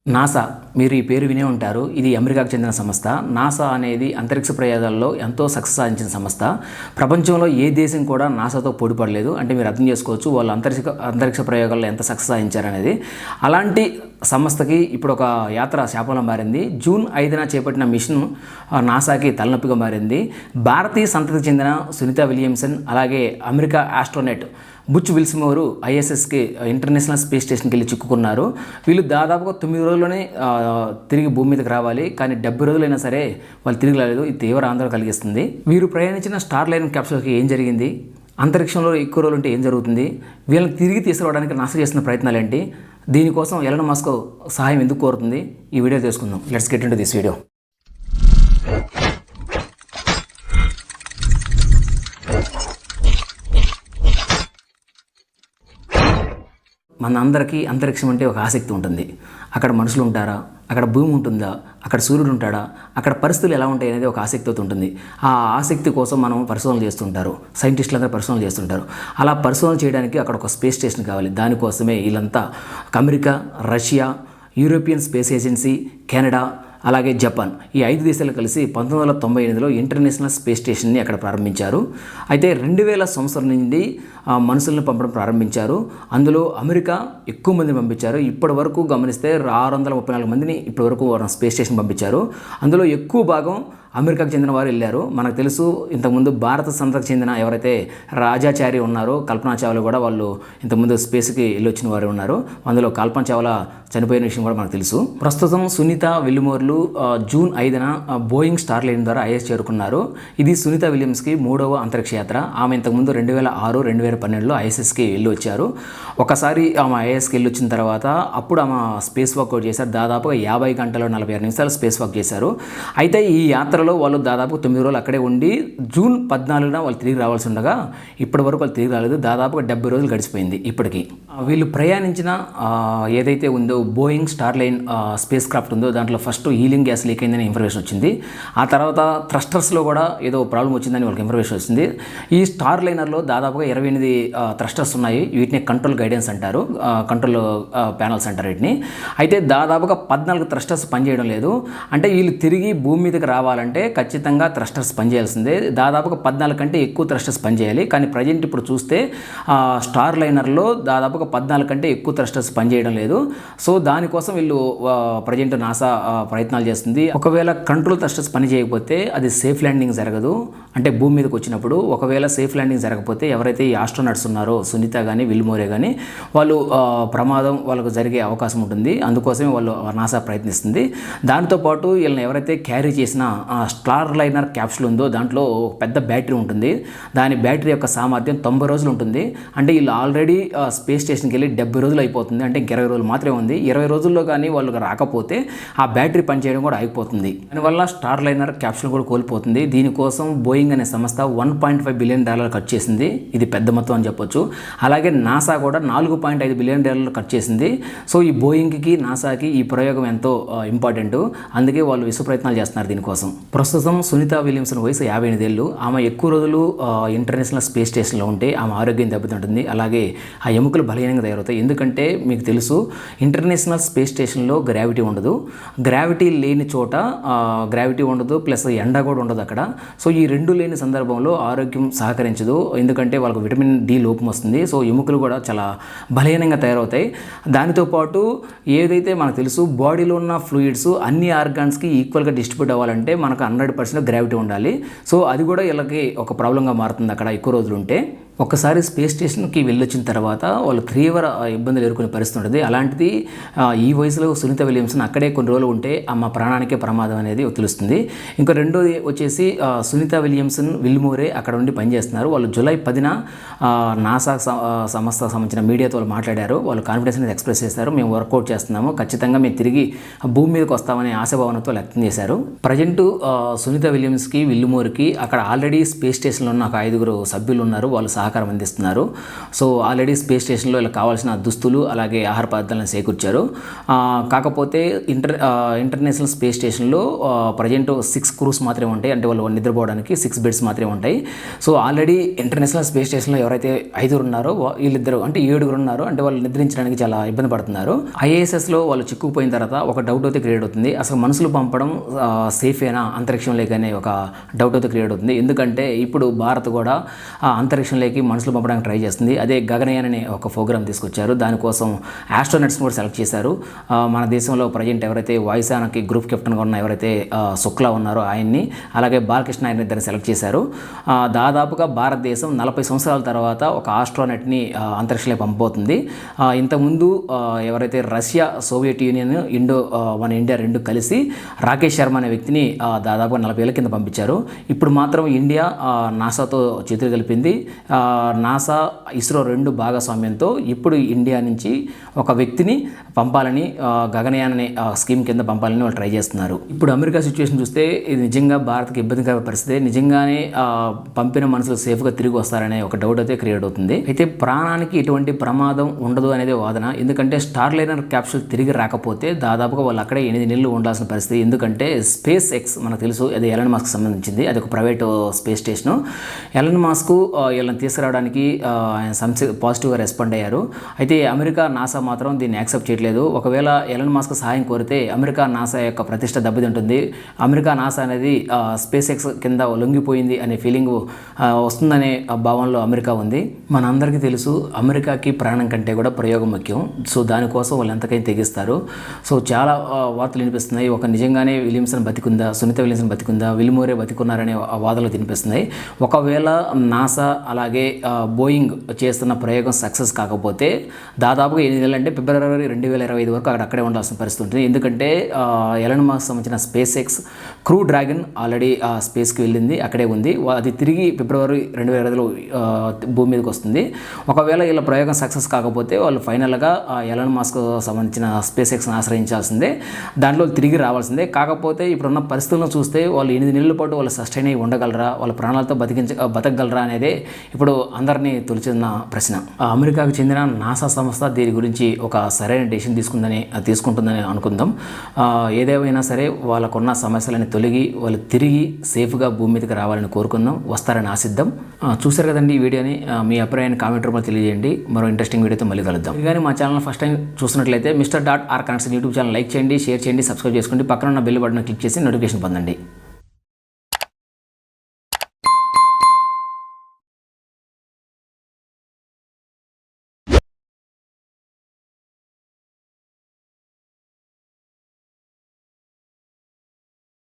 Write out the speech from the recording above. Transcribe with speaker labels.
Speaker 1: NASA మీరు ఈ పేరు వినే ఉంటారు. ఇది అమెరికాకు చెందిన సంస్థ. నాసా అనేది అంతరిక్ష ప్రయోగాల్లో ఎంతో సక్సెస్ సాధించిన సంస్థ. ప్రపంచంలో ఏ దేశం కూడా నాసాతో పోటీపడలేదు. అంటే మీరు అర్థం చేసుకోవచ్చు వాళ్ళు అంతరిక్ష ప్రయోగాల్లో ఎంత సక్సెస్ సాధించారనేది. అలాంటి సంస్థకి ఇప్పుడు ఒక యాత్ర శాపంలో మారింది. జూన్ 5న చేపట్టిన మిషన్ నాసాకి తలనొప్పిగా మారింది. భారతీయ సంతతికి చెందిన సునీత విలియమ్సన్ అలాగే అమెరికా ఆస్ట్రోనెట్ బుచ్ విల్స్మోరు ఐఎస్ఎస్కి ఇంటర్నేషనల్ స్పేస్ స్టేషన్కి వెళ్ళి చిక్కుకున్నారు. వీళ్ళు దాదాపుగా 9 రోజుల్లోనే తిరిగి భూమి మీదకి రావాలి. కానీ 70 రోజులైనా సరే వాళ్ళు తిరిగి రాలేదు. ఇది తీవ్ర ఆందోళన కలిగిస్తుంది. వీరు ప్రయాణించిన స్టార్ లైన్ క్యాప్సూల్కి ఏం జరిగింది, అంతరిక్షంలో ఎక్కువ రోజులు ఉంటే ఏం జరుగుతుంది, వీళ్ళని తిరిగి తీసుకురావడానికి నాసా చేస్తున్న ప్రయత్నాలు ఏంటి, దీనికోసం ఎలన్ మస్క్ సహాయం ఎందుకు కోరుతుంది, ఈ వీడియో తెలుసుకుందాం. Let's get into this video. మన అందరికీ అంతరిక్షం అంటే ఒక ఆసక్తి ఉంటుంది. అక్కడ మనుషులు ఉంటారా, అక్కడ భూమి ఉంటుందా, అక్కడ సూర్యుడు ఉంటాడా, అక్కడ పరిస్థితులు ఎలా ఉంటాయి అనేది ఒక ఆసక్తితో ఉంటుంది. ఆ ఆసక్తి కోసం మనం పరిశోధనలు చేస్తుంటారు, సైంటిస్టులందరూ పరిశోధనలు చేస్తుంటారు. అలా పరిశోధన చేయడానికి అక్కడ ఒక స్పేస్ స్టేషన్ కావాలి. దానికోసమే వీళ్ళంతా America, Russia, European space agency, Canada అలాగే జపాన్ ఈ 5 దేశాలు కలిసి 1998లో ఇంటర్నేషనల్ స్పేస్ స్టేషన్ని అక్కడ ప్రారంభించారు. అయితే 2000 సంవత్సరం నుండి మనుషులను పంపడం ప్రారంభించారు. అందులో అమెరికా ఎక్కువ మందిని పంపించారు. ఇప్పటి వరకు గమనిస్తే 634 మందిని ఇప్పటి వరకు స్పేస్ స్టేషన్ పంపించారు. అందులో ఎక్కువ భాగం అమెరికాకు చెందిన వారు వెళ్ళారు. మనకు తెలుసు ఇంతకుముందు భారత సంతతికి చెందిన ఎవరైతే రాజాచారి ఉన్నారో కల్పనా చావ్లా కూడా వాళ్ళు ఇంతకుముందు స్పేస్కి వెళ్ళొచ్చిన వారు ఉన్నారు. అందులో కల్పనా చావ్లా చనిపోయిన విషయం కూడా మనకు తెలుసు. ప్రస్తుతం సునీత విలియమ్స్లు జూన్ 5న బోయింగ్ స్టార్ లైన్ ద్వారా ఐఎస్ చేరుకున్నారు. ఇది సునీత విలియమ్స్కి 3వ అంతరిక్ష యాత్ర. ఆమె ఇంతకుముందు 2006, 2012లో ఐఎస్ఎస్కి వెళ్ళి వచ్చారు. ఒకసారి ఆమె ఐఎస్కి వెళ్ళి వచ్చిన తర్వాత అప్పుడు ఆమె స్పేస్ వాక్ చేశారు. దాదాపుగా 50 గంటలు 46 నిమిషాలు స్పేస్ వాక్ చేశారు. అయితే ఈ యాత్రలో వాళ్ళు దాదాపు 9 రోజులు అక్కడే ఉండి జూన్ 14న వాళ్ళు తిరిగి రావాల్సి ఉండగా ఇప్పటి వరకు వాళ్ళు తిరిగి రాలేదు. దాదాపుగా 70 రోజులు గడిచిపోయింది. ఇప్పటికీ వీళ్ళు ప్రయాణించిన ఏదైతే ఉందో Boeing star line space craft ఉందో దాంట్లో ఫస్ట్ హీలింగ్ గ్యాస్ లీక్ అయిందని ఇన్ఫర్మేషన్ వచ్చింది. ఆ తర్వాత థ్రస్టర్స్లో కూడా ఏదో ప్రాబ్లం వచ్చిందని వాళ్ళకి ఇన్ఫర్మేషన్ వచ్చింది. ఈ స్టార్ లైనర్లో దాదాపుగా 28 థ్రస్టర్స్ ఉన్నాయి. వీటిని కంట్రోల్ గైడెన్స్ అంటారు, కంట్రోల్ ప్యానల్స్ అంటారు వీటిని. అయితే దాదాపుగా 14 థ్రస్టర్స్ పనిచేయడం లేదు. అంటే వీళ్ళు తిరిగి భూమి మీదకి రావాలంటే ఖచ్చితంగా థ్రస్టర్స్ పనిచేయాల్సిందే. దాదాపుగా 14 కంటే ఎక్కువ థ్రస్టర్స్ పనిచేయాలి. కానీ ప్రజెంట్ ఇప్పుడు చూస్తే స్టార్ లైనర్లో దాదాపుగా 14 కంటే ఎక్కువ థ్రస్టర్స్ పనిచేయడం లేదు. సో దానికోసం వీళ్ళు ప్రజెంట్ నాసా ప్రయత్నాలు చేస్తుంది. ఒకవేళ కంట్రోల్ థ్రస్టర్స్ పని చేయకపోతే అది సేఫ్ ల్యాండింగ్ జరగదు. అంటే భూమి మీదకి వచ్చినప్పుడు ఒకవేళ సేఫ్ ల్యాండింగ్ జరగకపోతే ఎవరైతే ఈ ఆస్ట్రోనట్స్ ఉన్నారో సునీత కానీ విల్మోరే కానీ వాళ్ళు ప్రమాదం వాళ్ళకు జరిగే అవకాశం ఉంటుంది. అందుకోసమే వాళ్ళు నాసా ప్రయత్నిస్తుంది. దాంతోపాటు వీళ్ళని ఎవరైతే క్యారీ చేసిన స్టార్ లైనర్ క్యాప్సూల్ ఉందో దాంట్లో పెద్ద బ్యాటరీ ఉంటుంది. దాని బ్యాటరీ యొక్క సామర్థ్యం 90 రోజులు ఉంటుంది. అంటే వీళ్ళు ఆల్రెడీ స్పేస్ స్టేషన్కి వెళ్ళి 70 రోజులు అయిపోతుంది. అంటే 20 రోజులు మాత్రమే ఉంది. 20 రోజుల్లో కానీ వాళ్ళు రాకపోతే ఆ బ్యాటరీ పనిచేయడం కూడా ఆగిపోతుంది. దానివల్ల స్టార్ లైనర్ క్యాప్సూల్ కూడా కోల్పోతుంది. దీనికోసం బోయింగ్ అనే సంస్థ $1.5 బిలియన్ ఖర్చు చేసింది. ఇది పెద్ద మొత్తం అని చెప్పొచ్చు. అలాగే నాసా కూడా $4.5 బిలియన్ ఖర్చు చేసింది. సో ఈ బోయింగ్కి నాసాకి ఈ ప్రయోగం ఎంతో ఇంపార్టెంట్. అందుకే వాళ్ళు విశ్వ ప్రయత్నాలు చేస్తున్నారు దీనికోసం. ప్రస్తుతం సునీత విలియమ్సన్ వయసు 58 ఏళ్ళు. ఆమె ఎక్కువ రోజులు ఇంటర్నేషనల్ స్పేస్ స్టేషన్లో ఉంటే ఆమె ఆరోగ్యం దెబ్బతింటుంది. అలాగే ఆ ఎముకలు బలహీనంగా తయారవుతాయి. ఎందుకంటే మీకు తెలుసు ఇంటర్నేషనల్ స్పేస్ స్టేషన్లో గ్రావిటీ ఉండదు. గ్రావిటీ లేని చోట గ్రావిటీ ఉండదు, ప్లస్ ఎండ కూడా ఉండదు అక్కడ. సో ఈ రెండు లేని సందర్భంలో ఆరోగ్యం సహకరించదు. ఎందుకంటే వాళ్ళకు విటమిన్ డి లోపం వస్తుంది. సో ఎముకలు కూడా చాలా బలహీనంగా తయారవుతాయి. దానితో పాటు ఏదైతే మనకు తెలుసు బాడీలో ఉన్న ఫ్లూయిడ్స్ అన్ని ఆర్గాన్స్కి ఈక్వల్గా డిస్ట్రిబ్యూట్ అవ్వాలంటే మనకు 100% గ్రావిటీ ఉండాలి. సో అది కూడా వీళ్ళకి ఒక ప్రాబ్లంగా మారుతుంది అక్కడ ఎక్కువ రోజులు ఉంటే. ఒక్కసారి స్పేస్ స్టేషన్కి వెళ్ళొచ్చిన తర్వాత వాళ్ళు తీవ్ర ఇబ్బందులు ఎదుర్కొనే పరిస్థితి ఉంటుంది. అలాంటిది ఈ వయసులో సునీత విలియమ్సన్ అక్కడే కొన్ని రోజులు ఉంటే మా ప్రాణానికే ప్రమాదం అనేది తెలుస్తుంది. ఇంకా రెండోది వచ్చేసి సునీత విలియమ్సన్ విల్మోరే అక్కడ ఉండి పనిచేస్తున్నారు. వాళ్ళు జూలై 10న నాసా సంస్థకు సంబంధించిన మీడియాతో వాళ్ళు మాట్లాడారు. వాళ్ళు కాన్ఫిడెన్స్ అనేది ఎక్స్ప్రెస్ చేశారు. మేము వర్కౌట్ చేస్తున్నాము, ఖచ్చితంగా మేము తిరిగి భూమి మీదకి వస్తామనే ఆశాభావనతో వ్యక్తం చేశారు. ప్రజెంట్ సునీత విలియమ్స్కి విల్మోర్కి అక్కడ ఆల్రెడీ స్పేస్ స్టేషన్లో ఉన్న ఒక 5 సభ్యులు ఉన్నారు. వాళ్ళు సహకారం అందిస్తున్నారు. సో ఆల్రెడీ స్పేస్ స్టేషన్లో ఇలా కావాల్సిన దుస్తులు అలాగే ఆహార పదార్థాలను సేకూర్చారు. కాకపోతే ఇంటర్నేషనల్ స్పేస్ స్టేషన్లో ప్రజెంట్ 6 క్రూస్ మాత్రమే ఉంటాయి. అంటే వాళ్ళు నిద్రపోవడానికి 6 బెడ్స్ మాత్రమే ఉంటాయి. సో ఆల్రెడీ ఇంటర్నేషనల్ స్పేస్ స్టేషన్లో ఎవరైతే 5 ఉన్నారో వీళ్ళిద్దరు అంటే 7 ఉన్నారు. అంటే వాళ్ళు నిద్రించడానికి చాలా ఇబ్బంది పడుతున్నారు. ISSలో వాళ్ళు చిక్కుకుపోయిన తర్వాత ఒక డౌట్ అయితే క్రియేట్ అవుతుంది. అసలు మనుషులు పంపడం సేఫేనా అంతరిక్షంలోకి అనే ఒక డౌట్ అయితే క్రియేట్ అవుతుంది. ఎందుకంటే ఇప్పుడు భారత్ కూడా అంతరిక్షంలోకి మనుషులు పంపడానికి ట్రై చేస్తుంది. అదే గగనయాన్ అనే ఒక ప్రోగ్రామ్ తీసుకొచ్చారు. దానికోసం ఆస్ట్రోనట్స్ కూడా సెలెక్ట్ చేశారు. మన దేశంలో ప్రజెంట్ ఎవరైతే వాయుసేనకి గ్రూప్ కెప్టెన్గా ఉన్న ఎవరైతే శుక్లా ఉన్నారో ఆయన్ని, అలాగే బాలకృష్ణ ఆయన ఇద్దరిని సెలెక్ట్ చేశారు. దాదాపుగా భారతదేశం 40 సంవత్సరాల తర్వాత ఒక ఆస్ట్రోనట్ని అంతరిక్షంలో పంపబోతుంది. ఇంతకుముందు ఎవరైతే రష్యా, సోవియట్ యూనియన్, మన ఇండియా రెండు కలిసి రాకేష్ శర్మ అనే వ్యక్తిని దాదాపుగా 40 ఏళ్ల కింద పంపించారు. ఇప్పుడు మాత్రం ఇండియా నాసాతో చేతులు కలిపింది. నాసా, ఇస్రో రెండు భాగస్వామ్యంతో ఇప్పుడు ఇండియా నుంచి ఒక వ్యక్తిని పంపాలని గగనయాన్ అనే స్కీమ్ కింద పంపాలని వాళ్ళు ట్రై చేస్తున్నారు. ఇప్పుడు అమెరికా సిచ్యువేషన్ చూస్తే ఇది నిజంగా భారత్కి ఇబ్బందికర పరిస్థితి. నిజంగానే పంపిన మనుషులు సేఫ్గా తిరిగి వస్తారనే ఒక డౌట్ అయితే క్రియేట్ అవుతుంది. అయితే ప్రాణానికి ఎటువంటి ప్రమాదం ఉండదు అనేది వాదన. ఎందుకంటే స్టార్ లైనర్ క్యాప్సూల్ తిరిగి రాకపోతే దాదాపుగా వాళ్ళు అక్కడే 8 నెలలు ఉండాల్సిన పరిస్థితి. ఎందుకంటే స్పేస్ ఎక్స్ మనకు తెలుసు, అది ఎలన్ మాస్క్ సంబంధించింది. అది ఒక private space station. Elon Musk వీళ్ళని తీసుకురావడానికి ఆయన పాజిటివ్గా రెస్పాండ్ అయ్యారు. అయితే అమెరికా, నాసా మాత్రం దీన్ని యాక్సెప్ట్ చేయట్లేదు. ఒకవేళ ఎలన్ మాస్క్ సహాయం కోరితే అమెరికా, నాసా యొక్క ప్రతిష్ట దెబ్బతింటుంది. అమెరికా, నాసా అనేది స్పేస్ ఎక్స్ కింద లొంగిపోయింది అనే ఫీలింగ్ వస్తుందనే భావనలో అమెరికా ఉంది. మనందరికీ తెలుసు అమెరికాకి ప్రాణం కంటే కూడా ప్రయోగం ముఖ్యం. సో దానికోసం వాళ్ళు ఎంతకైనా తెగిస్తారు. సో చాలా వార్తలు వినిపిస్తున్నాయి. ఒక నిజంగానే విలియమ్సన్ బతికుందా, సునీత విలియమ్సన్ బతికుందా, విల్మోరే బతికున్నారనే వాదనలు వినిపిస్తున్నాయి. ఒకవేళ నాసా అలాగే బోయింగ్ చేస్తున్న ప్రయోగం సక్సెస్ కాకపోతే దాదాపుగా 8 నెలలు అంటే ఫిబ్రవరి 2025 వరకు అక్కడే ఉండాల్సిన పరిస్థితి ఉంటుంది. ఎందుకంటే ఎలన్ మాస్క్ సంబంధించిన SpaceX crew Dragon already స్పేస్కి వెళ్ళింది, అక్కడే ఉంది. అది తిరిగి ఫిబ్రవరి 2025లో భూమి మీదకి వస్తుంది. ఒకవేళ ఇలా ప్రయోగం సక్సెస్ కాకపోతే వాళ్ళు ఫైనల్గా ఎలన్ మాస్క్ సంబంధించిన స్పేస్ ఎక్స్ని ఆశ్రయించాల్సిందే, దాంట్లో తిరిగి రావాల్సిందే. కాకపోతే ఇప్పుడున్న పరిస్థితులను చూస్తే వాళ్ళు 8 నెలల పాటు వాళ్ళు సస్టైన్ అయ్యి ఉండగలరా, వాళ్ళ ప్రాణాలతో బతకగలరా అనేదే ఇప్పుడు అందరినీ తొలిచిన ప్రశ్న. అమెరికాకు చెందిన నాసా సంస్థ దీని గురించి ఒక సరైన డెసిషన్ తీసుకుంటుందని అనుకుందాం. ఏదేమైనా సరే వాళ్ళకున్న సమస్యలని తొలగి వాళ్ళు తిరిగి సేఫ్గా భూమి మీదకి రావాలని కోరుకుందాం, వస్తారని ఆశిద్దాం. చూసారు కదండి ఈ వీడియోని. మీ అభిప్రాయాన్ని కామెంట్ రూపంలో తెలియజేయండి. మరో ఇంట్రెస్టింగ్ వీడియోతో మళ్ళీ కలుద్దాం. కానీ మా ఛానల్ ఫస్ట్ టైం చూస్తున్నట్లయితే Mr.R Connects YouTube channel like చేయండి, షేర్ చేయండి, సబ్స్క్రైబ్ చేసుకోండి. పక్కన ఉన్న బెల్ బటన్ క్లిక్ చేసి నోటిఫికేషన్ పొందండి.